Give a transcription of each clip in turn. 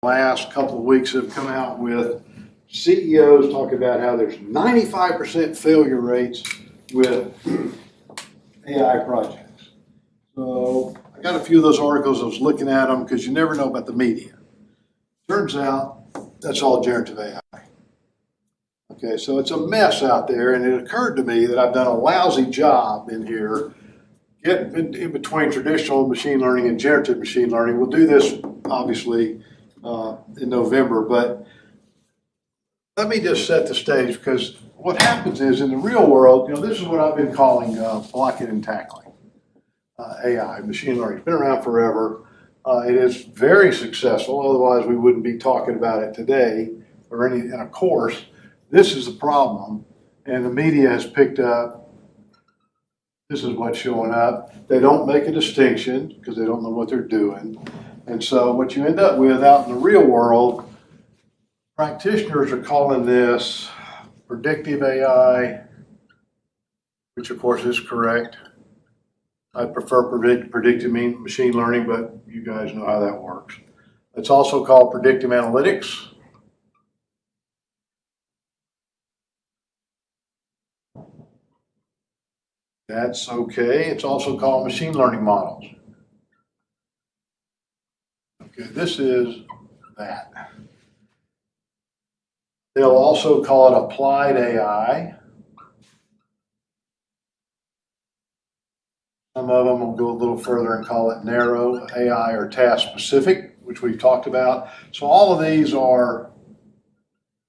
last couple of weeks have come out with CEOs talking about how there's 95% failure rates with AI projects. So I got a few of those articles. I was looking at them because you never know about the media. Turns out that's all generative AI. Okay, so it's a mess out there, and it occurred to me that I've done a lousy job in here getting in between traditional machine learning and generative machine learning. We'll do this obviously in November, but let me just set the stage, because what happens is in the real world, this is what I've been calling blocking and tackling AI, machine learning. It's been around forever. It is very successful, otherwise we wouldn't be talking about it today or any. And of course, this is the problem, and the media has picked up. This is what's showing up. They don't make a distinction because they don't know what they're doing. And so what you end up with out in the real world, practitioners are calling this predictive AI, which of course is correct. I prefer predictive machine learning, but you guys know how that works. It's also called predictive analytics. That's okay. It's also called machine learning models. Okay, this is that. They'll also call it applied AI. Some of them will go a little further and call it narrow AI or task specific, which we've talked about. So all of these are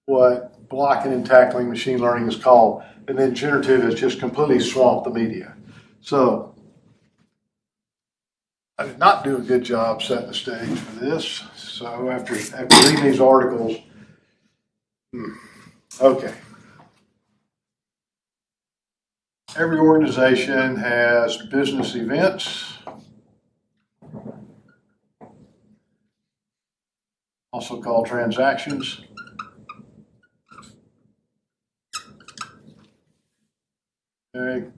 what blocking and tackling machine learning is called. And then generative has just completely swamped the media. So I did not do a good job setting the stage for this. So after reading these articles, okay. Every organization has business events, also called transactions. Okay.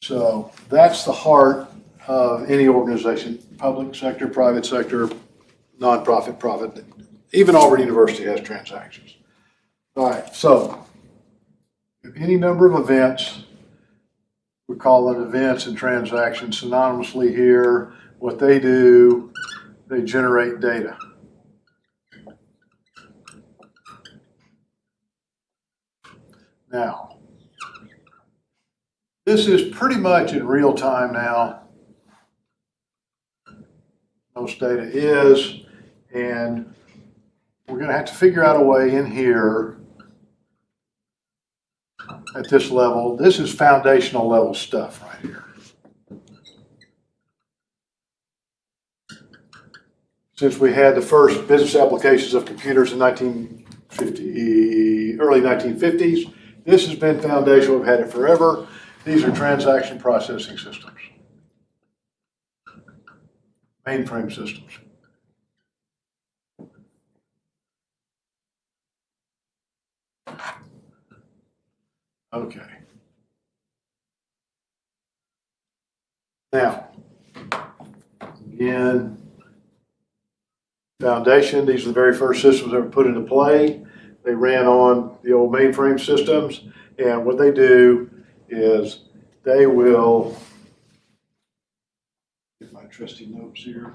So that's the heart of any organization, public sector, private sector, nonprofit, profit. Even Auburn University has transactions. All right, so any number of events, we call it events and transactions synonymously here. What they do, they generate data. Now, this is pretty much in real time now. Most data is, and we're going to have to figure out a way in here at this level. This is foundational level stuff right here. Since we had the first business applications of computers in early 1950s, this has been foundational. We've had it forever. These are transaction processing systems, mainframe systems. Okay. Now, again, foundation, these are the very first systems that were put into play. They ran on the old mainframe systems, and what they do is they will, get my trusty notes here.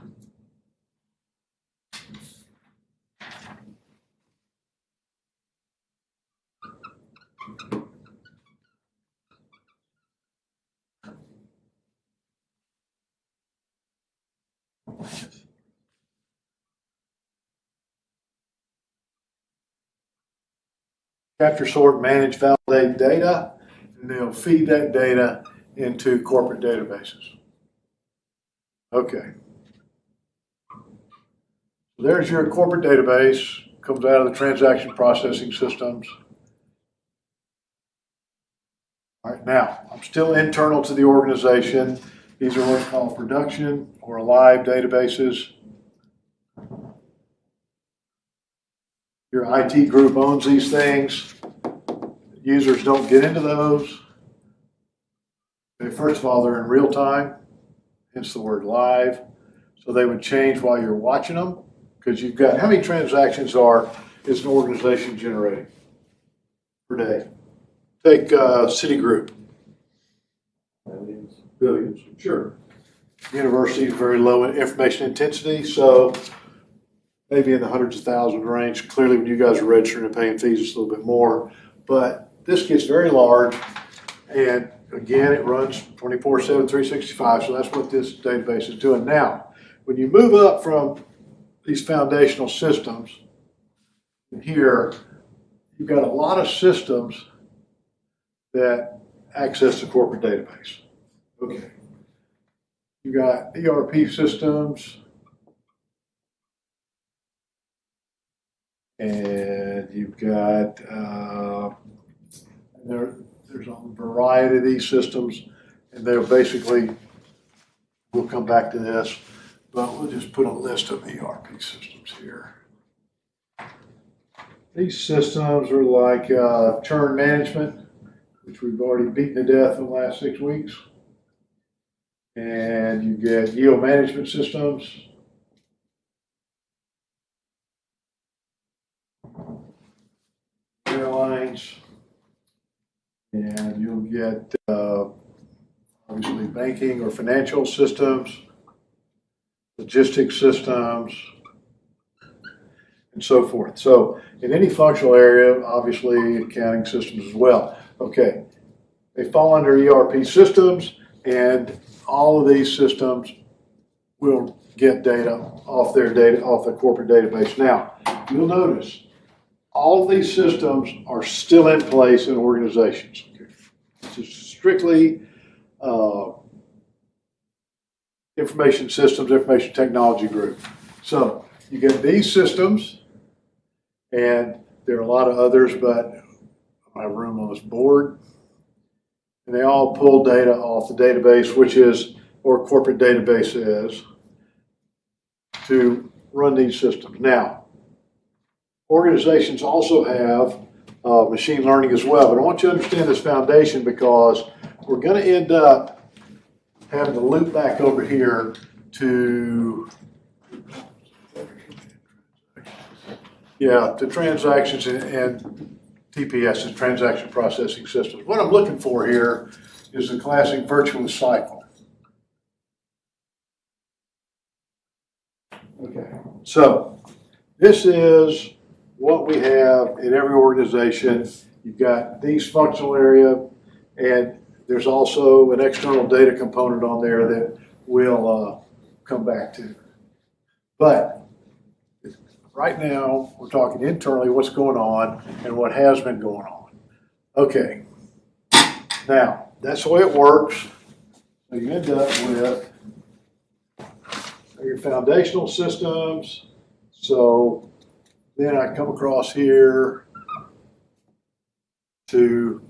Capture, sort, manage, validate data, and they'll feed that data into corporate databases. Okay. So there's your corporate database, comes out of the transaction processing systems. All right, now, I'm still internal to the organization. These are what's called production or live databases. Your IT group owns these things. Users don't get into those. Okay, first of all, they're in real time, hence the word live. So they would change while you're watching them, because you've got, how many transactions is an organization generating per day? Take Citigroup. Billions, sure. University is very low in information intensity, so maybe in the hundreds of thousands range. Clearly, when you guys are registering and paying fees, it's a little bit more. But this gets very large, and again, it runs 24/7, 365, so that's what this database is doing. Now, when you move up from these foundational systems, here, you've got a lot of systems that access the corporate database. Okay. You got ERP systems, and you've got there's a variety of these systems, and they're basically, we'll come back to this, but we'll just put a list of ERP systems here. These systems are like churn management, which we've already beaten to death in the last 6 weeks. And you get yield management systems. Airlines. And you'll get obviously banking or financial systems, logistics systems, and so forth. So in any functional area, obviously accounting systems as well. Okay, they fall under ERP systems, and all of these systems will get data off the corporate database. Now, you'll notice all of these systems are still in place in organizations. This is strictly information systems, information technology group. So you get these systems, and there are a lot of others, but I have room on this board. And they all pull data off the database, which is, or corporate database is, to run these systems. Now, organizations also have machine learning as well, but I want you to understand this foundation, because we're going to end up having to loop back over here to, to transactions and TPS is transaction processing systems. What I'm looking for here is the classic virtuous cycle. Okay, so this is what we have in every organization. You've got these functional area, and there's also an external data component on there that we'll come back to. But right now, we're talking internally what's going on and what has been going on. Okay, now that's the way it works. So you end up with your foundational systems. So then I come across here to,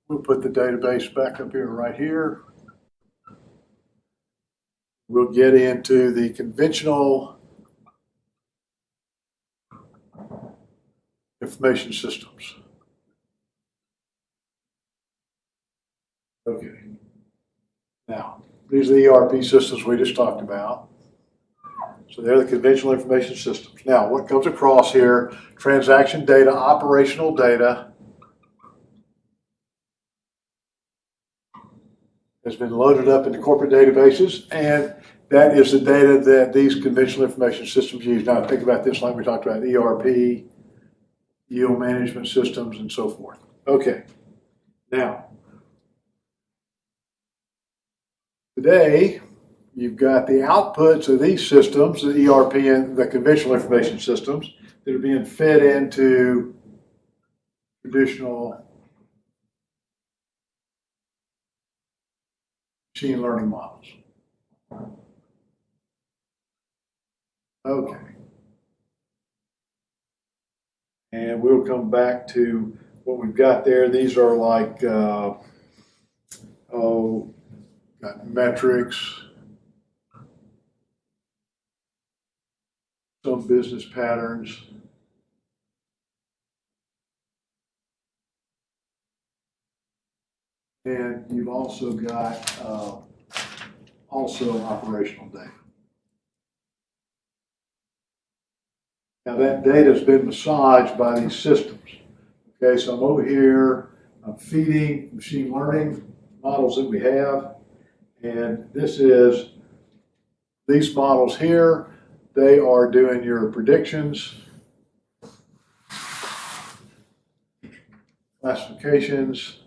we'll put the database back up here, right here. We'll get into the conventional information systems. Okay. Now, these are the ERP systems we just talked about. So they're the conventional information systems. Now, what comes across here, transaction data, operational data, has been loaded up into corporate databases, and that is the data that these conventional information systems use. Now, think about this like we talked about ERP, yield management systems, and so forth. Okay, now, today, you've got the outputs of these systems, the ERP and the conventional information systems, that are being fed into traditional machine learning models. Okay. And we'll come back to what we've got there. These are like, got metrics, some business patterns. And you've also got also operational data. Now that data has been massaged by these systems. Okay, so I'm over here, I'm feeding machine learning models that we have, and this is these models here. They are doing your predictions, classifications,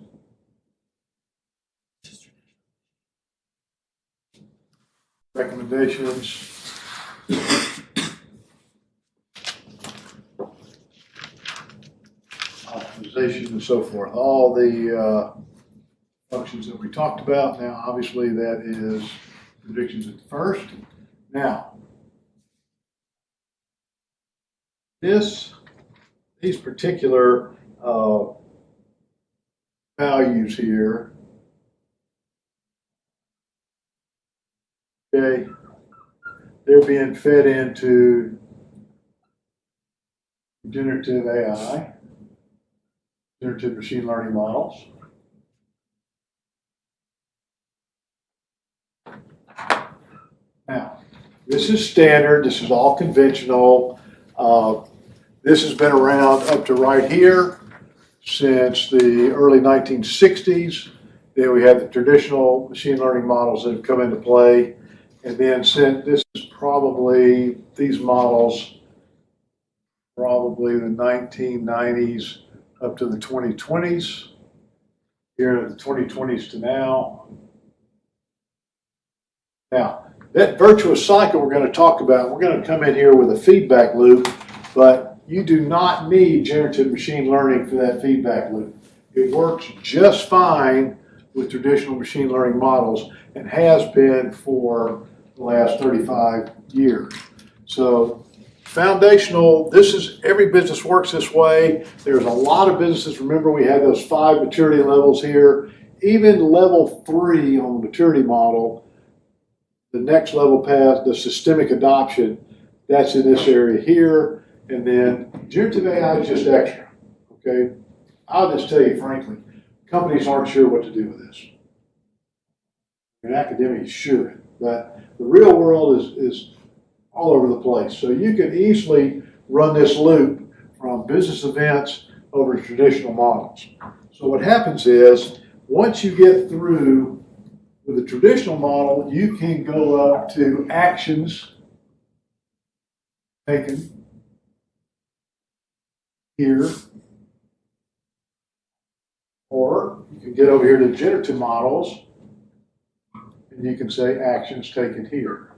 recommendations, optimization, and so forth. All the functions that we talked about. Now, obviously, that is predictions at the first. Now, these particular values here, okay, they're being fed into generative AI, generative machine learning models. Now, this is standard. This is all conventional. This has been around up to right here since the early 1960s. Then we have the traditional machine learning models that have come into play. And then since this is probably, these models, probably the 1990s up to the 2020s. Here are the 2020s to now. Now, that virtuous cycle we're going to talk about, we're going to come in here with a feedback loop, but you do not need generative machine learning for that feedback loop. It works just fine with traditional machine learning models and has been for the last 35 years. So foundational, this is, every business works this way. There's a lot of businesses, remember we had those 5 maturity levels here. Even level 3 on the maturity model, the next level past the systemic adoption, that's in this area here. And then generative AI is just extra, okay? I'll just tell you frankly, companies aren't sure what to do with this. And academia should, but the real world is all over the place. So you can easily run this loop from business events over to traditional models. So what happens is, once you get through with the traditional model, you can go up to actions taken here, or you can get over here to generative models, and you can say actions taken here.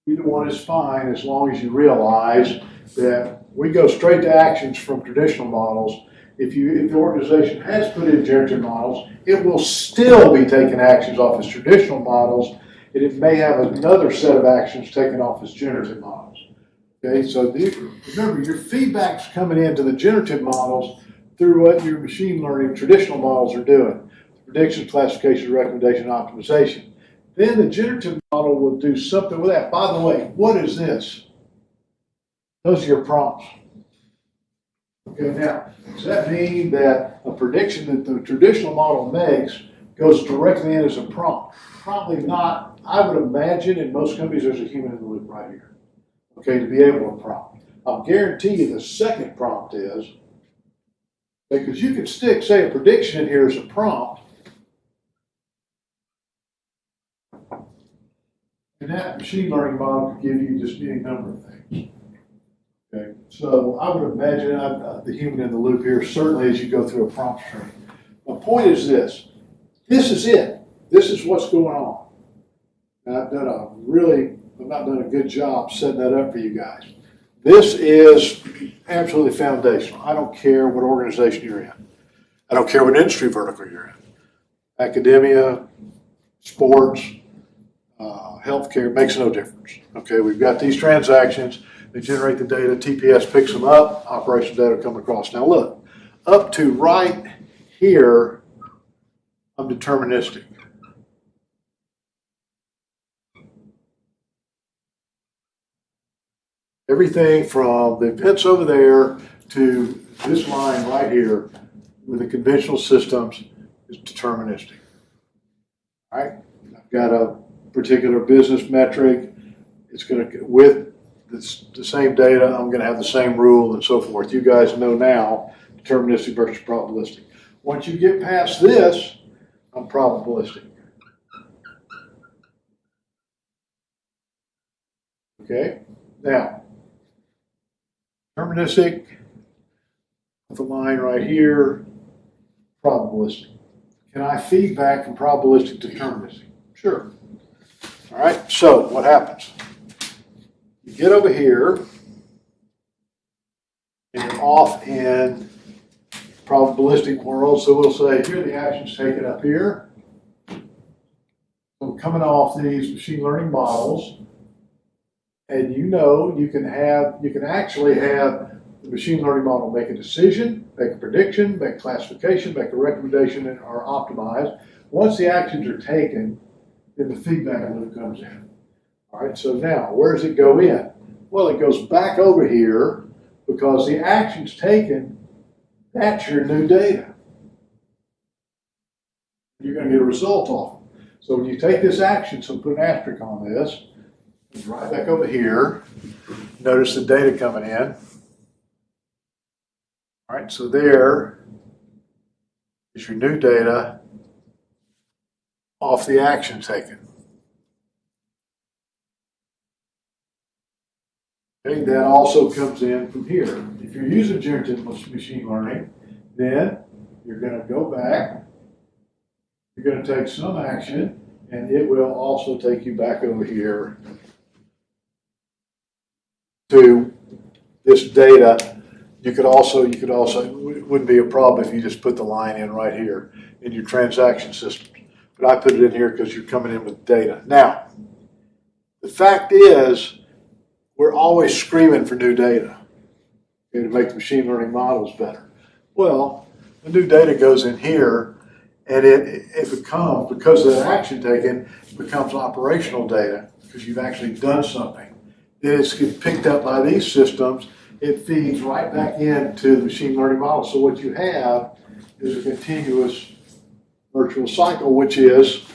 Either one is fine as long as you realize that we go straight to actions from traditional models. If the organization has put in generative models, it will still be taking actions off its traditional models, and it may have another set of actions taken off its generative models. Okay, so remember, your feedback's coming into the generative models through what your machine learning traditional models are doing: prediction, classification, recommendation, optimization. Then the generative model will do something with that. By the way, what is this? Those are your prompts. Okay, now, does that mean that a prediction that the traditional model makes goes directly in as a prompt? Probably not. I would imagine in most companies there's a human in the loop right here, okay, to be able to prompt. I'll guarantee you the second prompt is, because you could stick, say, a prediction in here as a prompt, and that machine learning model could give you just any number of things. Okay, so I would imagine the human in the loop here, certainly as you go through a prompt training. My point is this: this is it. This is what's going on. And I've not done a good job setting that up for you guys. This is absolutely foundational. I don't care what organization you're in. I don't care what industry vertical you're in. Academia, sports, healthcare, makes no difference. Okay, we've got these transactions. They generate the data, TPS picks them up, operational data come across. Now look, up to right here, I'm deterministic. Everything from the events over there to this line right here with the conventional systems is deterministic. All right, I've got a particular business metric. it's going to, with the same data, I'm going to have the same rule and so forth. You guys know now deterministic versus probabilistic. Once you get past this, I'm probabilistic. Okay? Now, deterministic, with a line right here, probabilistic. Can I feedback from probabilistic to deterministic? Sure. All right, so what happens? You get over here, and you're off in probabilistic world, so we'll say, here are the actions taken up here. So coming off these machine learning models, and you know you can actually have the machine learning model make a decision, make a prediction, make classification, make a recommendation, and or optimize. Once the actions are taken, then the feedback loop comes in. All right, so now where does it go in? Well, it goes back over here because the actions taken, that's your new data. You're going to get a result off them. So when you take this action, so put an asterisk on this, it's right back over here. Notice the data coming in. All right, so there is your new data off the action taken. Okay, that also comes in from here. If you're using generative machine learning, then you're going to go back, you're going to take some action, and it will also take you back over here to this data. You could also, it wouldn't be a problem if you just put the line in right here in your transaction systems. But I put it in here because you're coming in with data. Now, the fact is, we're always screaming for new data, okay, to make the machine learning models better. Well, the new data goes in here, and it becomes, because of the action taken, it becomes operational data because you've actually done something. Then it's picked up by these systems. It feeds right back into the machine learning model. So what you have is a continuous virtual cycle, which is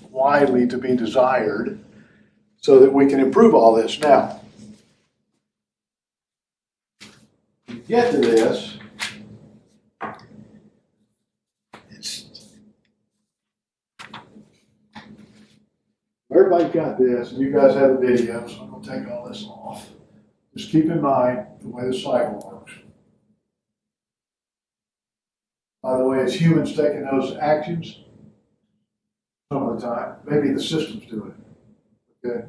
widely to be desired, so that we can improve all this. Now, to get to this, everybody's got this, and you guys have the video, so I'm going to take all this off. Just keep in mind the way the cycle works. By the way, it's humans taking those actions some of the time. Maybe the system's doing it. Okay.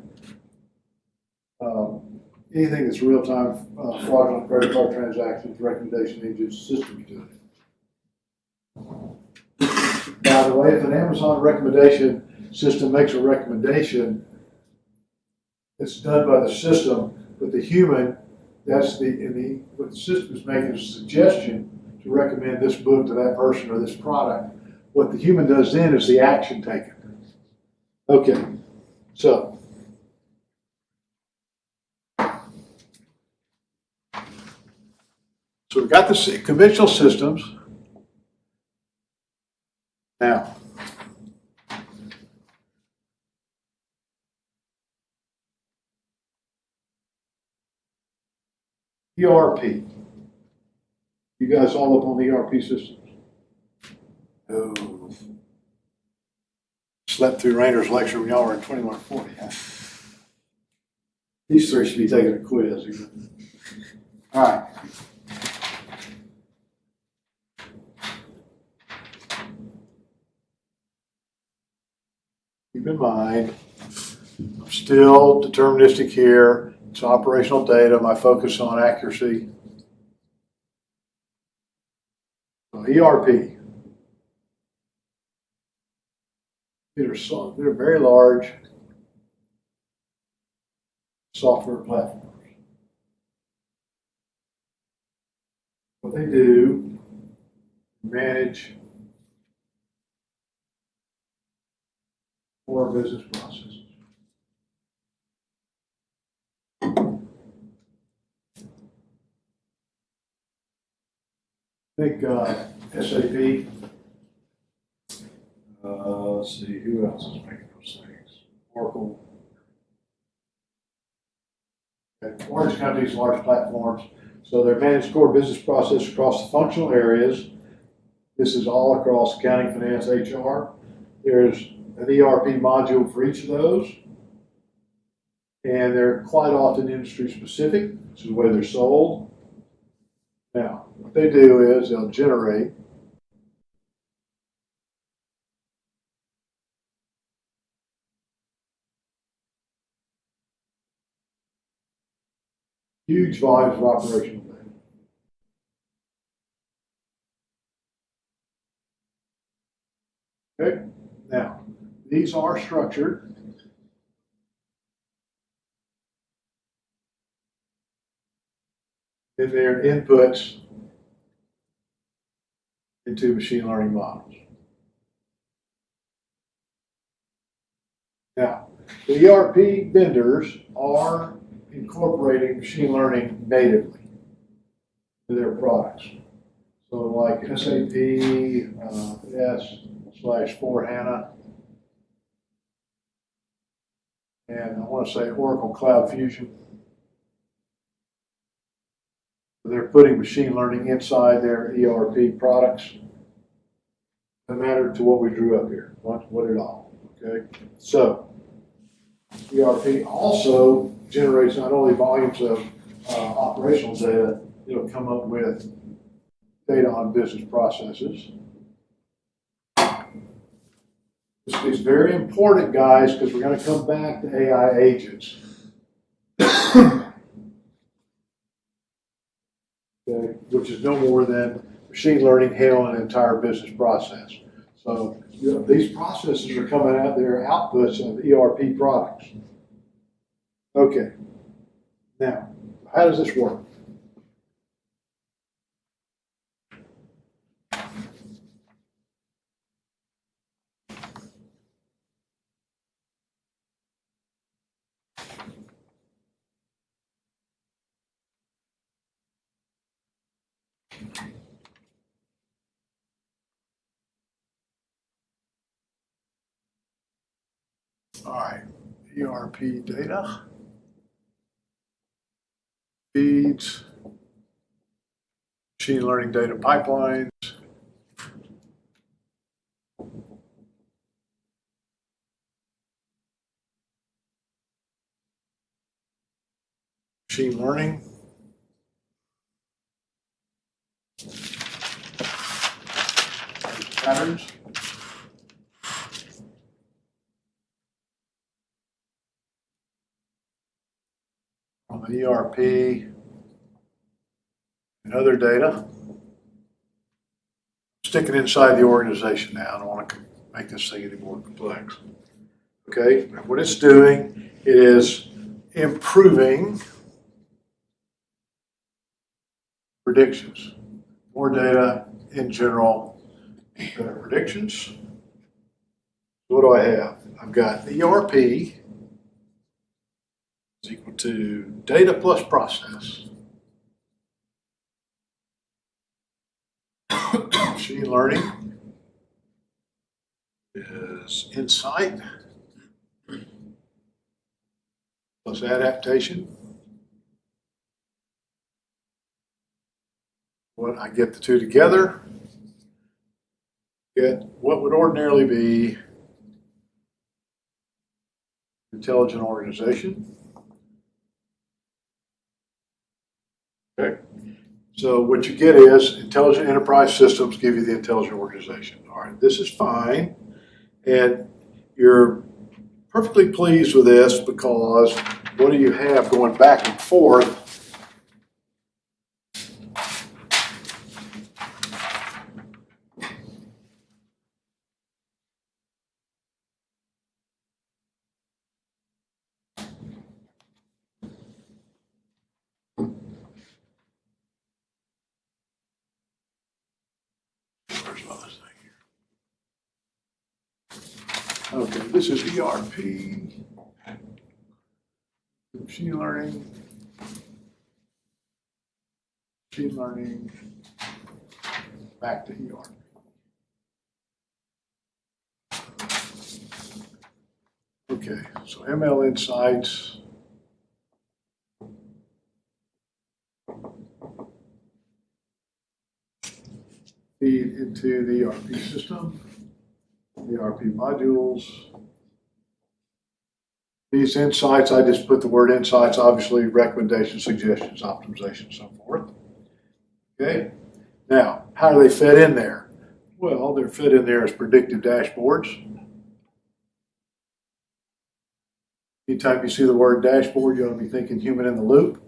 Anything that's real-time fraudulent credit card transactions, recommendation engines, systems doing it. By the way, if an Amazon recommendation system makes a recommendation, it's done by the system, but the human, what the system is making is a suggestion to recommend this book to that person or this product. What the human does then is the action taken. Okay, so we've got the conventional systems. Now, ERP. You guys all up on the ERP systems? Oh. Slept through Rainer's lecture when y'all were in 2140. Huh? These three should be taking a quiz. All right. Keep in mind, I'm still deterministic here. It's operational data. My focus on accuracy. So ERP. They're very large software platforms. What they do, manage core business processes. Think SAP. Let's see, who else is making those things? Oracle. Okay. Large companies, large platforms. So they're managed core business process across the functional areas. This is all across accounting, finance, HR. There's an ERP module for each of those. And they're quite often industry specific. This is the way they're sold. Now, what they do is they'll generate huge volumes of operational data. Okay, now these are structured in their inputs into machine learning models. Now, the ERP vendors are incorporating machine learning natively to their products. So like SAP, S/4HANA, and I want to say Oracle Cloud Fusion. They're putting machine learning inside their ERP products. No matter to what we drew up here, what it all, okay? So, ERP also generates not only volumes of operational data, it'll come up with data on business processes. This is very important, guys, because we're going to come back to AI agents. Okay, which is no more than machine learning handling an entire business process. So these processes are coming out, they're outputs of ERP products. Okay, now, how does this work? All right, ERP data, feeds, machine learning data pipelines, machine learning, patterns, on the ERP and other data. Stick it inside the organization now. I don't want to make this thing any more complex. Okay, and what it's doing is improving predictions. More data in general, better predictions. What do I have? I've got ERP is equal to data plus process. Machine learning is insight plus adaptation. When I get the two together, get what would ordinarily be intelligent organization. Okay. So what you get is intelligent enterprise systems give you the intelligent organization. All right, this is fine. And you're perfectly pleased with this because what do you have going back and forth? Where's my other thing here? Okay, this is ERP, machine learning, back to ERP. Okay, so ML Insights, feed into the ERP system, ERP modules. These insights, I just put the word insights, obviously recommendations, suggestions, optimization, so forth. Okay, now, how do they fit in there? Well, they're fit in there as predictive dashboards. Anytime you see the word dashboard, you ought to be thinking human in the loop.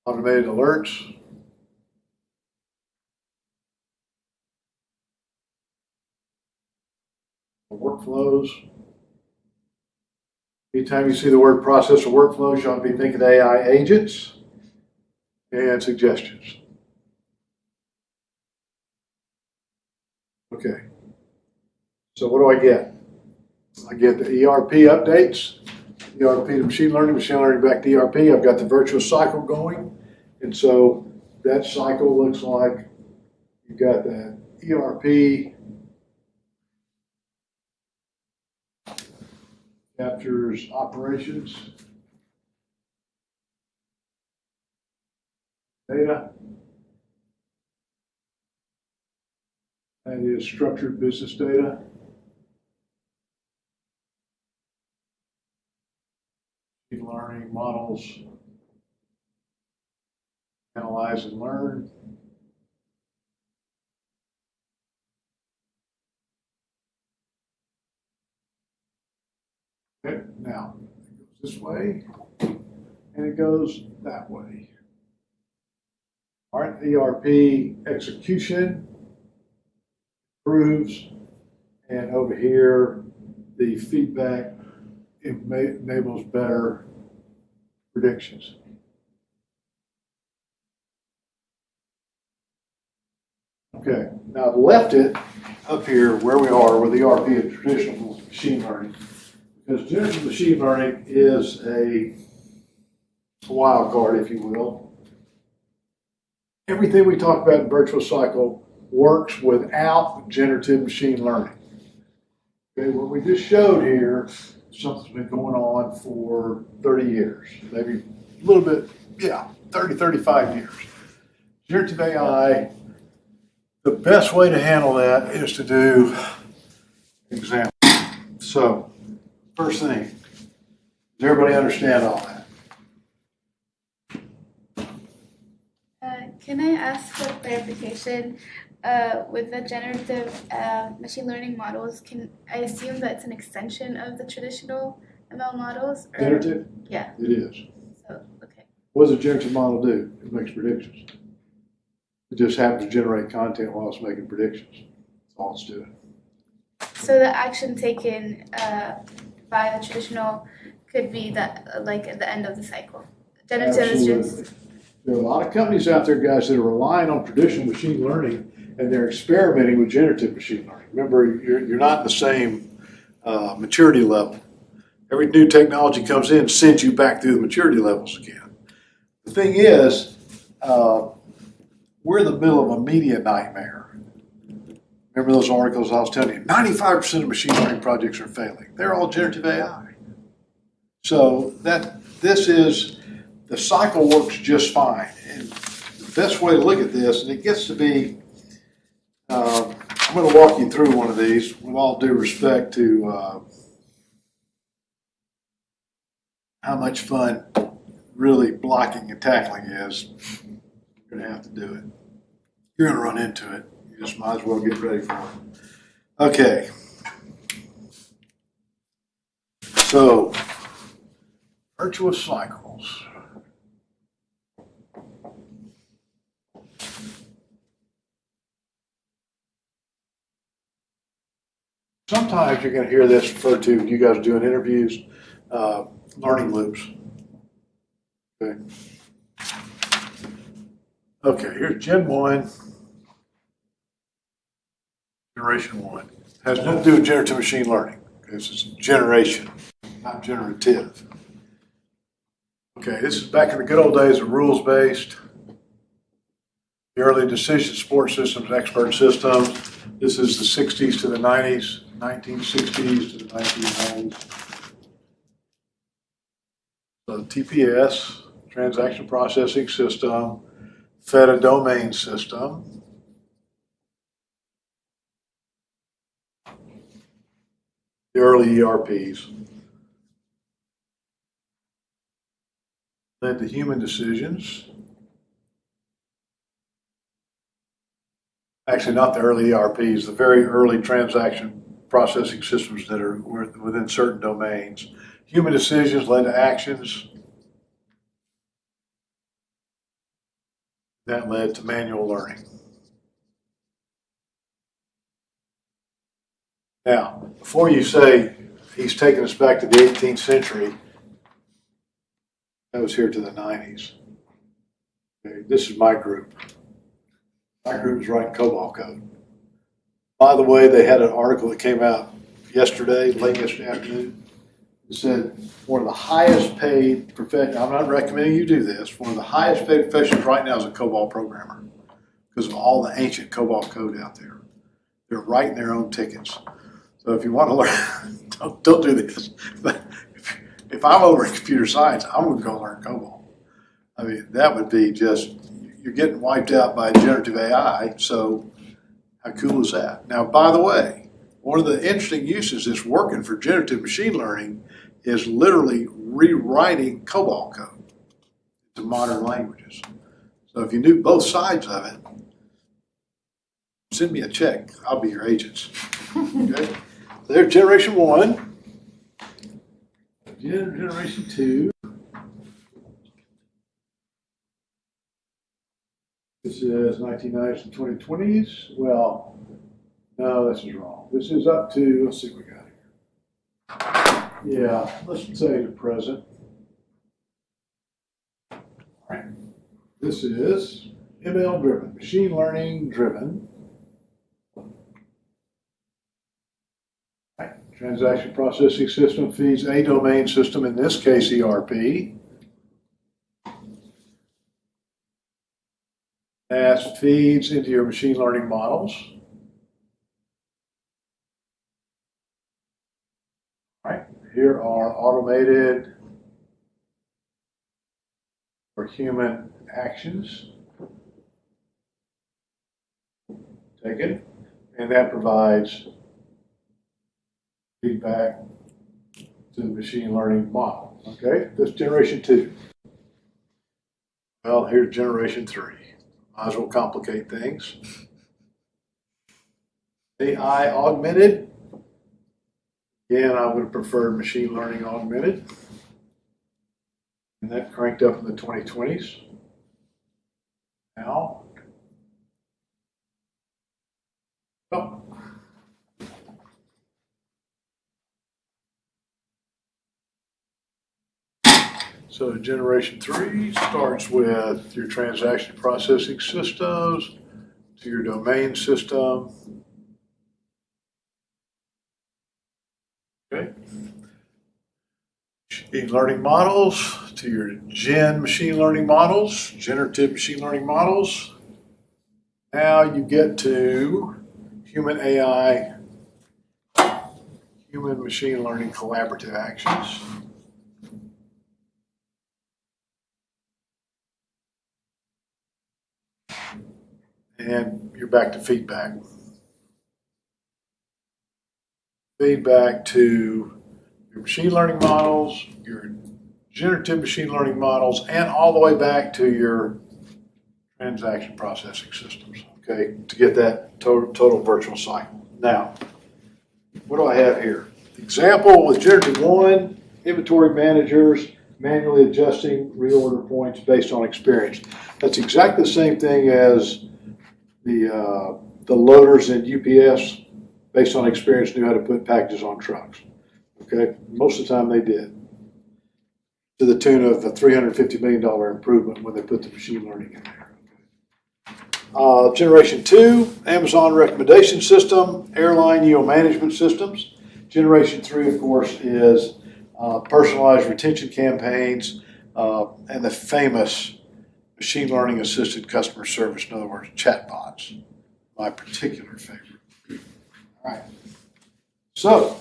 Automated alerts. Workflows. Anytime you see the word process or workflows, you ought to be thinking AI agents and suggestions. Okay, so what do I get? I get the ERP updates, ERP to machine learning back to ERP. I've got the virtuous cycle going. And so that cycle looks like you've got the ERP captures operations, data. That is structured business data. Learning models, analyze and learn. Okay, now it goes this way and it goes that way. All right, ERP execution improves, and over here the feedback enables better predictions. Okay, now I've left it up here where we are with ERP and traditional machine learning, because generative machine learning is a wild card, if you will. Everything we talk about in virtual cycle works without generative machine learning. Okay, what we just showed here, something's been going on for 30 years, maybe a little bit, 30, 35 years. Generative AI, the best way to handle that is to do examples. So, first thing, does everybody understand all that? Can I ask for clarification? With the generative machine learning models, can I assume that it's an extension of the traditional ML models? Or? Generative? Yeah. It is. So, okay. What does a generative model do? It makes predictions. It just happens to generate content while it's making predictions. That's all it's doing. So the action taken by the traditional could be that, like at the end of the cycle. Generative is just. There are a lot of companies out there, guys, that are relying on traditional machine learning, and they're experimenting with generative machine learning. Remember, you're not in the same maturity level. Every new technology comes in, sends you back through the maturity levels again. The thing is, we're in the middle of a media nightmare. Remember those articles I was telling you? 95% of machine learning projects are failing. They're all generative AI. So the cycle works just fine. And the best way to look at this, and it gets to be, I'm going to walk you through one of these with all due respect to how much fun really blocking and tackling is. You're going to have to do it. You're going to run into it. You just might as well get ready for it. Okay. So, virtuous cycles. Sometimes you're going to hear this referred to, you guys doing interviews, learning loops. Okay. Okay, here's Gen 1, Generation 1. Has nothing to do with generative machine learning. This is generation, not generative. Okay, this is back in the good old days of rules-based, the early decision support systems, expert systems. This is the 60s to the 90s, 1960s to the 1990s. So TPS, transaction processing system, fed a domain system, the early ERPs, led to human decisions. Actually, not the early ERPs, the very early transaction processing systems that are within certain domains. Human decisions led to actions. That led to manual learning. Now, before you say he's taking us back to the 18th century, I was here to the 90s. Okay, this is my group. My group was writing COBOL code. By the way, they had an article that came out yesterday, late yesterday afternoon. It said one of the highest paid professions, I'm not recommending you do this, one of the highest paid professions right now is a COBOL programmer because of all the ancient COBOL code out there. They're writing their own tickets. So if you want to learn, don't do this. But if I'm over in computer science, I'm going to go learn COBOL. I mean, that would be just, you're getting wiped out by generative AI, so how cool is that? Now, by the way, one of the interesting uses that's working for generative machine learning is literally rewriting COBOL code to modern languages. So if you knew both sides of it, send me a check. I'll be your agents. Okay? So there's generation one. Generation two. This is 1990s and 2020s. Well, no, this is wrong. This is up to, let's see what we got here. Yeah, let's say the present. All right. This is ML driven, machine learning driven. Right. Transaction processing system feeds a domain system, in this case ERP. That feeds into your machine learning models. All right, here are automated or human actions taken, and that provides feedback to the machine learning model. Okay, that's generation two. Well, here's generation three. Might as well complicate things. AI augmented. Again, I would have preferred machine learning augmented. And that cranked up in the 2020s. Now, oh. So generation three starts with your transaction processing systems to your domain system. Okay. Machine learning models to your gen machine learning models, generative machine learning models. Now you get to human AI, human machine learning collaborative actions. And you're back to feedback. Feedback to your machine learning models, your generative machine learning models, and all the way back to your transaction processing systems, okay, to get that total virtual cycle. Now, what do I have here? Example with generative one, inventory managers manually adjusting reorder points based on experience. That's exactly the same thing as the loaders in UPS, based on experience, knew how to put packages on trucks. Okay, most of the time they did, to the tune of a $350 million improvement when they put the machine learning in there. Generation two, Amazon recommendation system, airline yield management systems. Generation three, of course, is personalized retention campaigns and the famous machine learning assisted customer service, in other words, chatbots, my particular favorite. All right. So,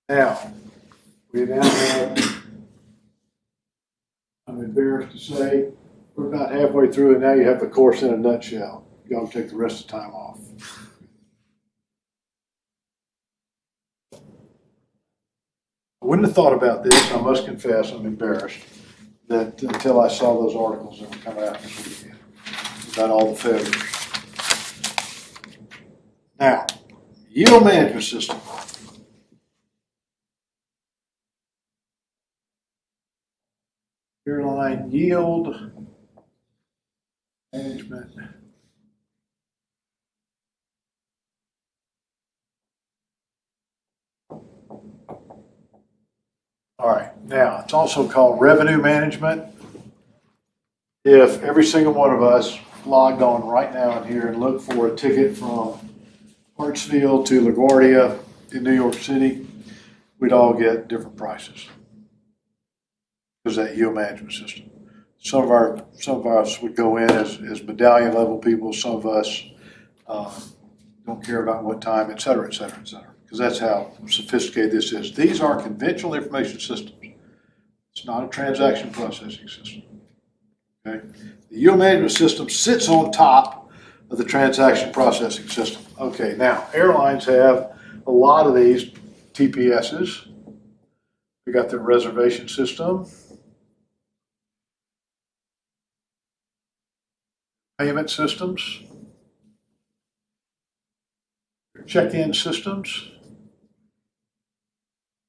now, we now have, I'm embarrassed to say, We're about halfway through, and now you have the course in a nutshell. Y'all can take the rest of the time off. I wouldn't have thought about this. I must confess, I'm embarrassed that until I saw those articles that were coming out this weekend about all the failures. Now, yield management system. Airline yield management. All right, now it's also called revenue management. If every single one of us logged on right now in here and looked for a ticket from Hartsfield to LaGuardia in New York City, we'd all get different prices. Because that yield management system. Some of us would go in as medallion level people. Some of us don't care about what time, et cetera, et cetera, et cetera. Because that's how sophisticated this is. These are conventional information systems. It's not a transaction processing system. Okay? The yield management system sits on top of the transaction processing system. Okay, now airlines have a lot of these TPSs. We got their reservation system, payment systems, their check-in systems,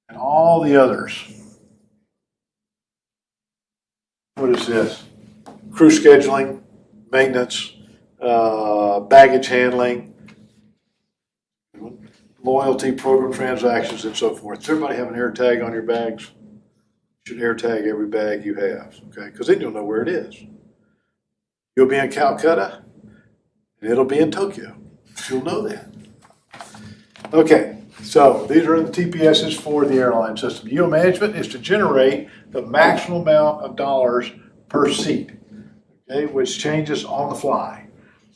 and all the others. What is this? Crew scheduling, maintenance, baggage handling, loyalty program transactions, and so forth. Does everybody have an air tag on your bags? You should air tag every bag you have, okay? Because then you'll know where it is. You'll be in Calcutta, and it'll be in Tokyo. You'll know that. Okay, so these are the TPSs for the airline system. Yield management is to generate the maximum amount of dollars per seat, okay, which changes on the fly.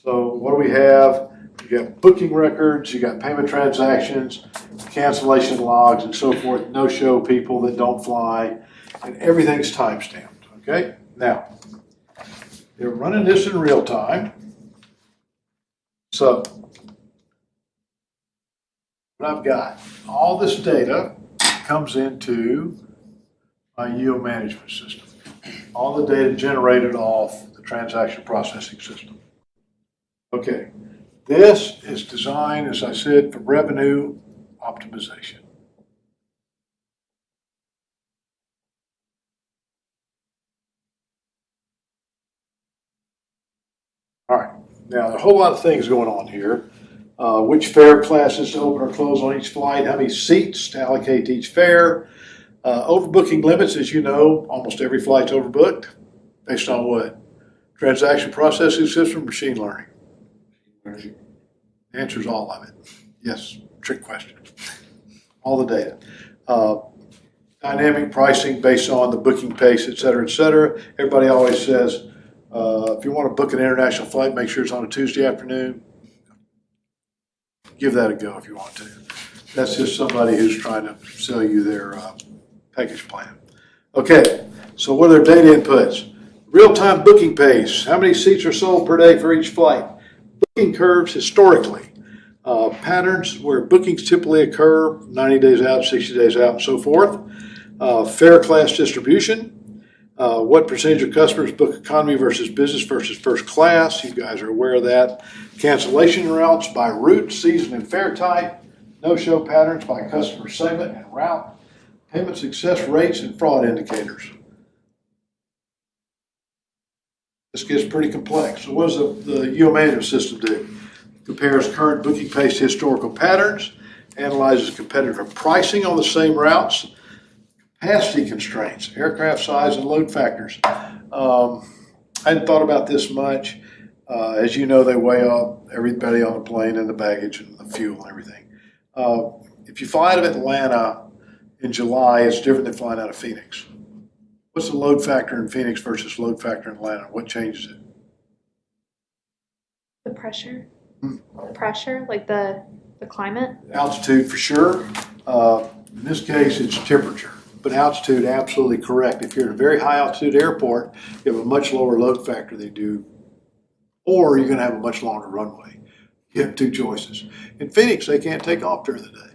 So what do we have? You got booking records, you got payment transactions, cancellation logs, and so forth, no-show people that don't fly, and everything's time-stamped, okay? Now, they're running this in real time. So, what I've got, all this data comes into my yield management system. All the data generated off the transaction processing system. Okay, this is designed, as I said, for revenue optimization. All right, now there are a whole lot of things going on here. Which fare classes to open or close on each flight, how many seats to allocate to each fare. Overbooking limits, as you know, almost every flight's overbooked. Based on what? Transaction processing system, machine learning. The answer is all of it. Yes, trick question. All the data. Dynamic pricing based on the booking pace, et cetera, et cetera. Everybody always says, if you want to book an international flight, make sure it's on a Tuesday afternoon. Give that a go if you want to. That's just somebody who's trying to sell you their package plan. Okay, so what are their data inputs? Real-time booking pace. How many seats are sold per day for each flight? Booking curves historically. Patterns where bookings typically occur 90 days out, 60 days out, and so forth. Fare class distribution. What percentage of customers book economy versus business versus first class? You guys are aware of that. Cancellation routes by route, season, and fare type. No-show patterns by customer segment and route. Payment success rates and fraud indicators. This gets pretty complex. So what does the yield management system do? Compares current booking pace to historical patterns, analyzes competitor pricing on the same routes, capacity constraints, aircraft size, and load factors. I hadn't thought about this much. As you know, they weigh up everybody on the plane and the baggage and the fuel and everything. If you fly out of Atlanta in July, it's different than flying out of Phoenix. What's the load factor in Phoenix versus load factor in Atlanta? What changes it? The pressure. The pressure, like the climate. Altitude for sure. In this case, it's temperature. but altitude, absolutely correct. If you're at a very high altitude airport, you have a much lower load factor than you do, or you're going to have a much longer runway. You have two choices. In Phoenix, they can't take off during the day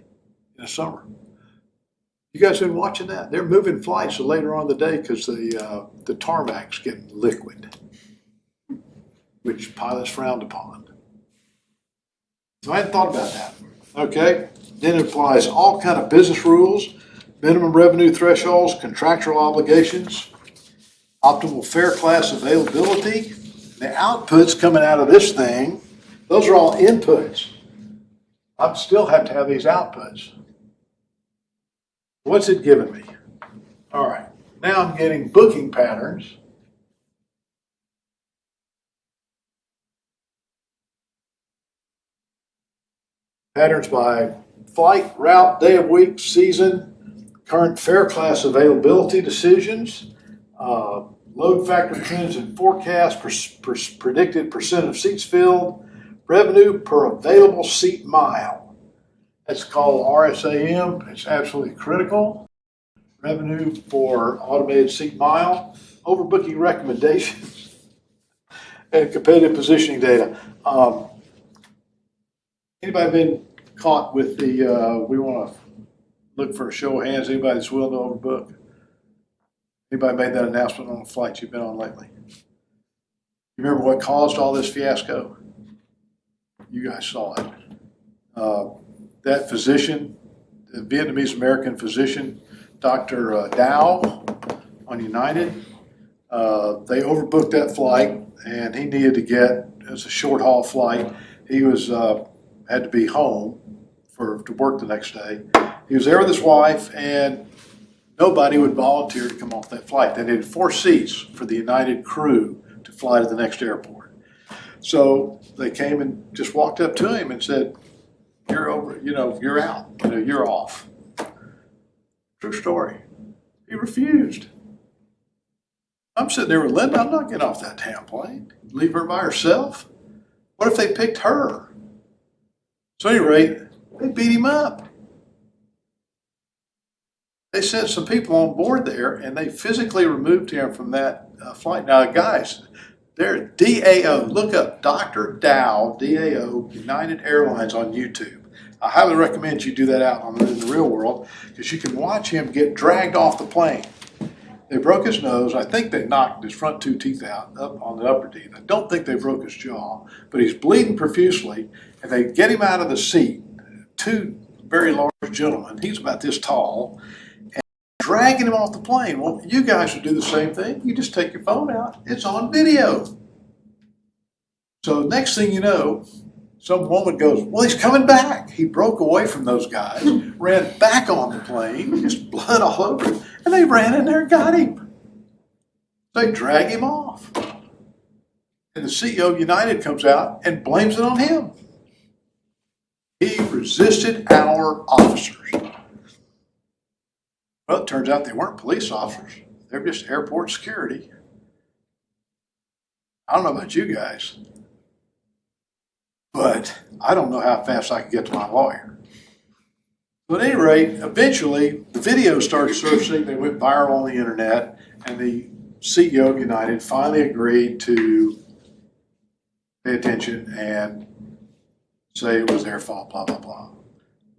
in the summer. You guys been watching that? They're moving flights later on in the day because the tarmac's getting liquid, which pilots frowned upon. So I hadn't thought about that. Okay, then it applies all kind of business rules, minimum revenue thresholds, contractual obligations, optimal fare class availability. The outputs coming out of this thing, those are all inputs. I still have to have these outputs. What's it giving me? All right, now I'm getting booking patterns. Patterns by flight, route, day of week, season, current fare class availability decisions, load factor trends and forecast, predicted percent of seats filled, revenue per available seat mile. That's called RSAM. It's absolutely critical. Revenue for automated seat mile, overbooking recommendations, and competitive positioning data. Anybody been caught with the, we want to look for a show of hands, anybody that's willing to overbook? Anybody made that announcement on the flights you've been on lately? You remember what caused all this fiasco? You guys saw it. That physician, the Vietnamese American physician, Dr. Dow on United, they overbooked that flight and he needed to get, it was a short haul flight. He was, had to be home to work the next day. He was there with his wife and nobody would volunteer to come off that flight. They needed 4 seats for the United crew to fly to the next airport. So they came and just walked up to him and said, "You're over, you're out, you're off." True story. He refused. I'm sitting there with Linda, I'm not getting off that damn plane. Leave her by herself? What if they picked her? So at any rate, they beat him up. They sent some people on board there and they physically removed him from that flight. Now, guys, they're DAO. Look up Dr. Dow, DAO, United Airlines on YouTube. I highly recommend you do that out in the real world because you can watch him get dragged off the plane. They broke his nose. I think they knocked his front 2 teeth out up on the upper teeth. I don't think they broke his jaw, but he's bleeding profusely, and they get him out of the seat. 2 very large gentlemen, he's about this tall, and dragging him off the plane. Well, you guys would do the same thing. You just take your phone out. It's on video. So next thing you know, some woman goes, "Well, he's coming back." He broke away from those guys, ran back on the plane, just blood all over him, and they ran in there and got him. They drag him off. And the CEO of United comes out and blames it on him. He resisted our officers. Well, it turns out they weren't police officers. They're just airport security. I don't know about you guys, but I don't know how fast I can get to my lawyer. But at any rate, eventually the video started surfacing. They went viral on the internet, and the CEO of United finally agreed to pay attention and say it was their fault, blah, blah, blah.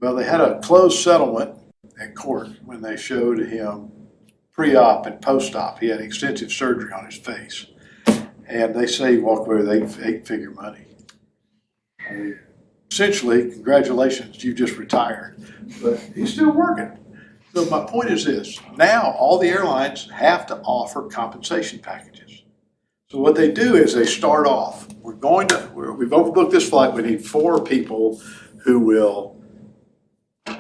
Well, they had a closed settlement at court when they showed him pre-op and post-op. He had extensive surgery on his face. And they say he walked away with 8-figure money. Essentially, congratulations, you just retired. But he's still working. So my point is this. Now all the airlines have to offer compensation packages. So what they do is they start off, we've overbooked this flight, we need 4 people who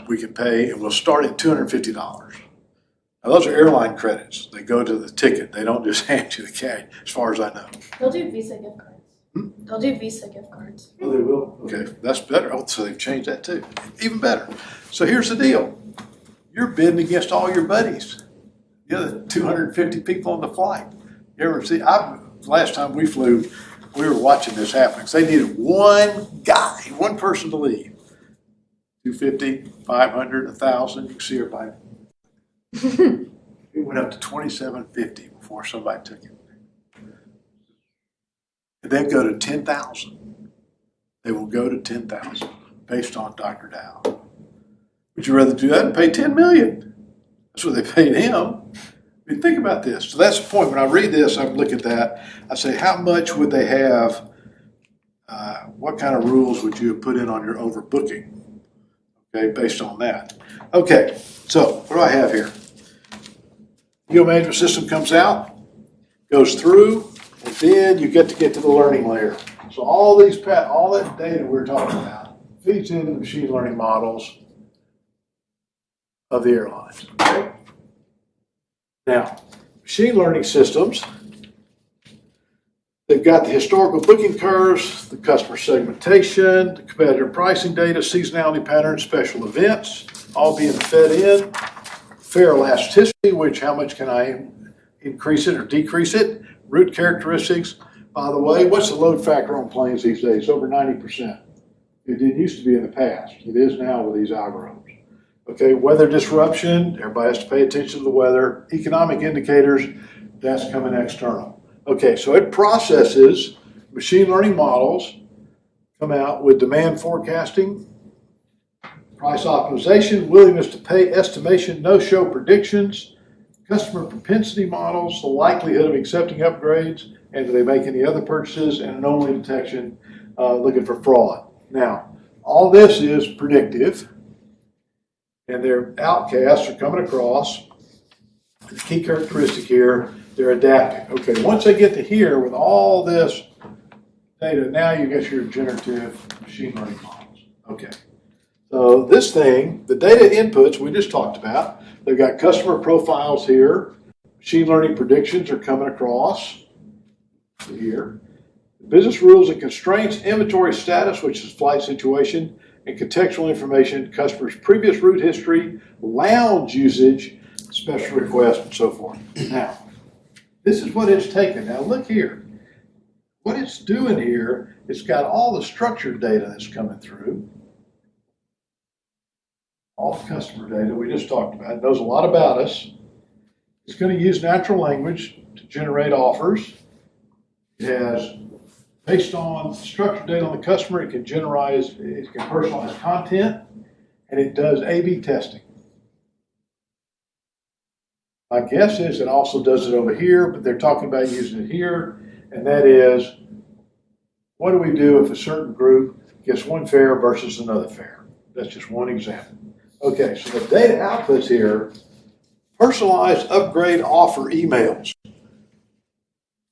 we can pay, and we'll start at $250. Now those are airline credits. They go to the ticket. They don't just hand you the cash, as far as I know. They'll do Visa gift cards. They'll do Visa gift cards. Oh, they will? Okay, that's better. Oh, so they've changed that too. Even better. So here's the deal. You're bidding against all your buddies. The other 250 people on the flight. You ever see, last time we flew, we were watching this happen. They needed one person to leave. 250, 500, 1,000, you can see everybody. It went up to $2,750 before somebody took it. And then go to 10,000. They will go to 10,000 based on Dr. Dow. Would you rather do that and pay $10 million? That's what they paid him. I mean, think about this. So that's the point. When I read this, I look at that. I say, how much would they have? What kind of rules would you have put in on your overbooking? Okay, based on that. Okay, so what do I have here? Yield management system comes out, goes through, and then you get to the learning layer. So all that data we're talking about feeds into the machine learning models of the airlines. Okay? Now, machine learning systems, they've got the historical booking curves, the customer segmentation, the competitor pricing data, seasonality patterns, special events, all being fed in. Fair elasticity, which how much can I increase it or decrease it? Route characteristics. By the way, what's the load factor on planes these days? Over 90%. It didn't used to be in the past. It is now with these algorithms. Okay, weather disruption, everybody has to pay attention to the weather. Economic indicators, that's coming external. Okay, so it processes machine learning models, come out with demand forecasting, price optimization, willingness to pay estimation, no-show predictions, customer propensity models, the likelihood of accepting upgrades, and do they make any other purchases, and anomaly detection, looking for fraud. Now, all this is predictive, and their outcasts are coming across. The key characteristic here, they're adapting. Okay, once they get to here with all this data, now you get your generative machine learning models. Okay. So this thing, the data inputs we just talked about, they've got customer profiles here. Machine learning predictions are coming across here. Business rules and constraints, inventory status, which is flight situation, and contextual information, customer's previous route history, lounge usage, special requests, and so forth. Now, this is what it's taken. Now look here. What it's doing here, it's got all the structured data that's coming through. All the customer data we just talked about. It knows a lot about us. It's going to use natural language to generate offers. It has, based on structured data on the customer, it can personalize content, and it does A/B testing. My guess is it also does it over here, but they're talking about using it here, and that is, what do we do if a certain group gets one fare versus another fare? That's just one example. Okay, so the data outputs here, personalized upgrade offer emails.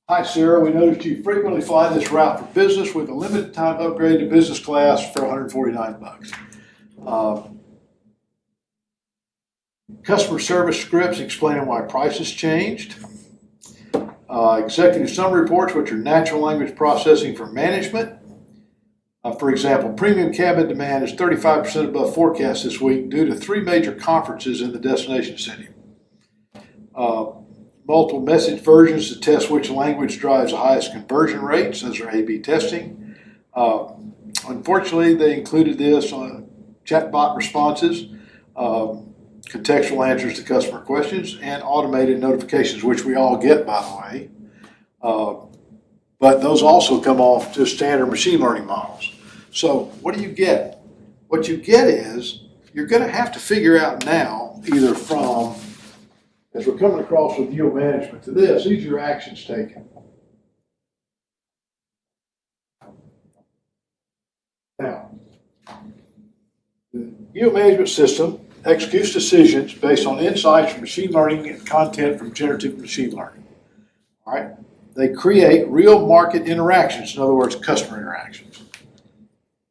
Hi, Sarah, we noticed you frequently fly this route for business with a limited time upgrade to business class for $149. Customer service scripts explaining why prices changed. Executive summary reports, which are natural language processing for management. For example, premium cabin demand is 35% above forecast this week due to 3 major conferences in the destination city. Multiple message versions to test which language drives the highest conversion rates. Those are A/B testing. Unfortunately, they included this on chatbot responses, contextual answers to customer questions, and automated notifications, which we all get, by the way. But those also come off just standard machine learning models. So what do you get? What you get is you're going to have to figure out now, either from, as we're coming across with yield management to this, these are your actions taken. Now, the yield management system executes decisions based on insights from machine learning and content from generative machine learning. All right? They create real market interactions, in other words, customer interactions.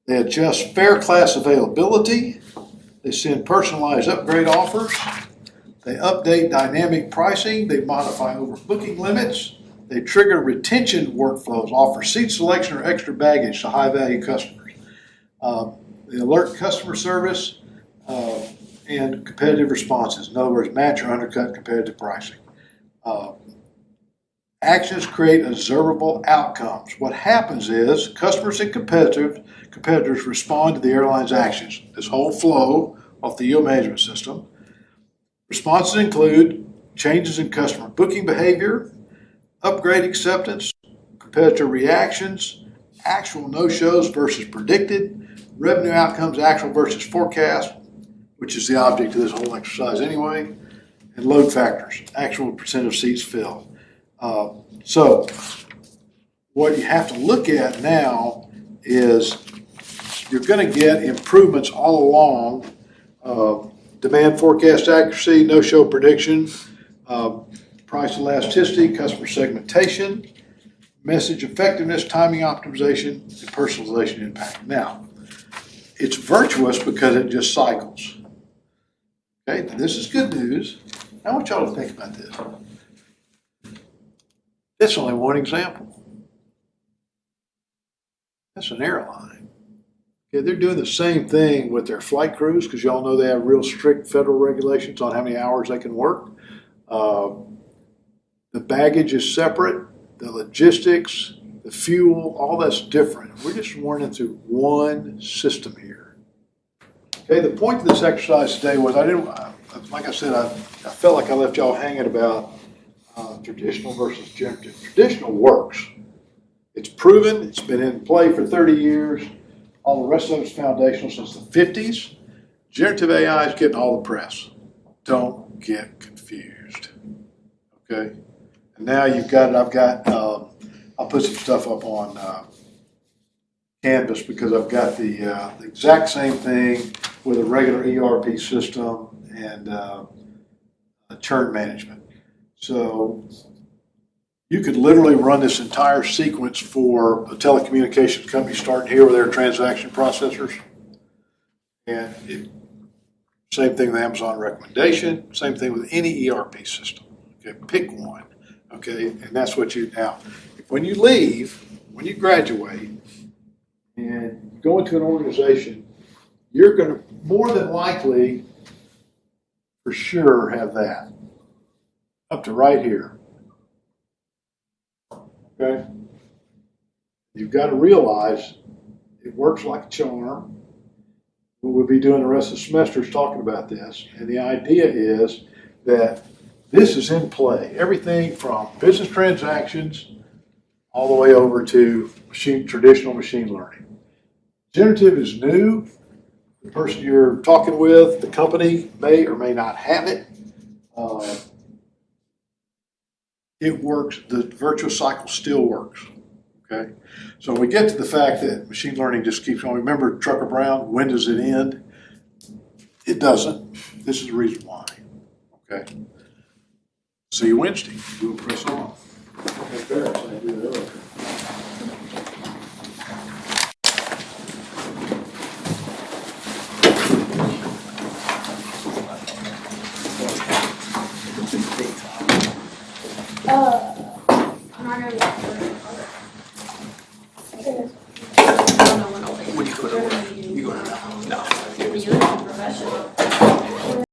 They adjust fare class availability. They send personalized upgrade offers. They update dynamic pricing. They modify overbooking limits. They trigger retention workflows, offer seat selection or extra baggage to high-value customers. They alert customer service and competitive responses. In other words, match or undercut competitive pricing. Actions create observable outcomes. What happens is customers and competitors respond to the airline's actions. This whole flow off the yield management system. Responses include changes in customer booking behavior, upgrade acceptance, competitor reactions, actual no-shows versus predicted, revenue outcomes actual versus forecast, which is the object of this whole exercise anyway, and load factors, actual percent of seats filled. So what you have to look at now is you're going to get improvements all along demand forecast accuracy, no-show prediction, price elasticity, customer segmentation, message effectiveness, timing optimization, and personalization impact. Now, it's virtuous because it just cycles. Okay, now this is good news. I want y'all to think about this. It's only one example. That's an airline. Okay, they're doing the same thing with their flight crews because y'all know they have real strict federal regulations on how many hours they can work. The baggage is separate, the logistics, the fuel, all that's different. We're just running through one system here. Okay, the point of this exercise today was like I said, I felt like I left y'all hanging about traditional versus generative. Traditional works. It's proven, it's been in play for 30 years. All the rest of it's foundational since the 50s. Generative AI is getting all the press. Don't get confused. Okay? And now you've got it, I'll put some stuff up on Canvas because I've got the exact same thing with a regular ERP system and churn management. So you could literally run this entire sequence for a telecommunications company starting here with their transaction processors. And same thing with Amazon recommendation, same thing with any ERP system. Okay, pick one. Okay, and that's what now, when you leave, when you graduate and go into an organization, you're going to more than likely, for sure, have that up to right here. Okay? You've got to realize it works like a charm. We'll be doing the rest of the semester is talking about this. And the idea is that this is in play. Everything from business transactions all the way over to traditional machine learning. Generative is new. The person you're talking with, the company, may or may not have it. It works. The virtuous cycle still works. Okay, so we get to the fact that machine learning just keeps going. Remember Trucker Brown, when does it end? It doesn't. This is the reason why. Okay. See you Wednesday. We'll press on. I'm not gonna be. I don't know when I'll be.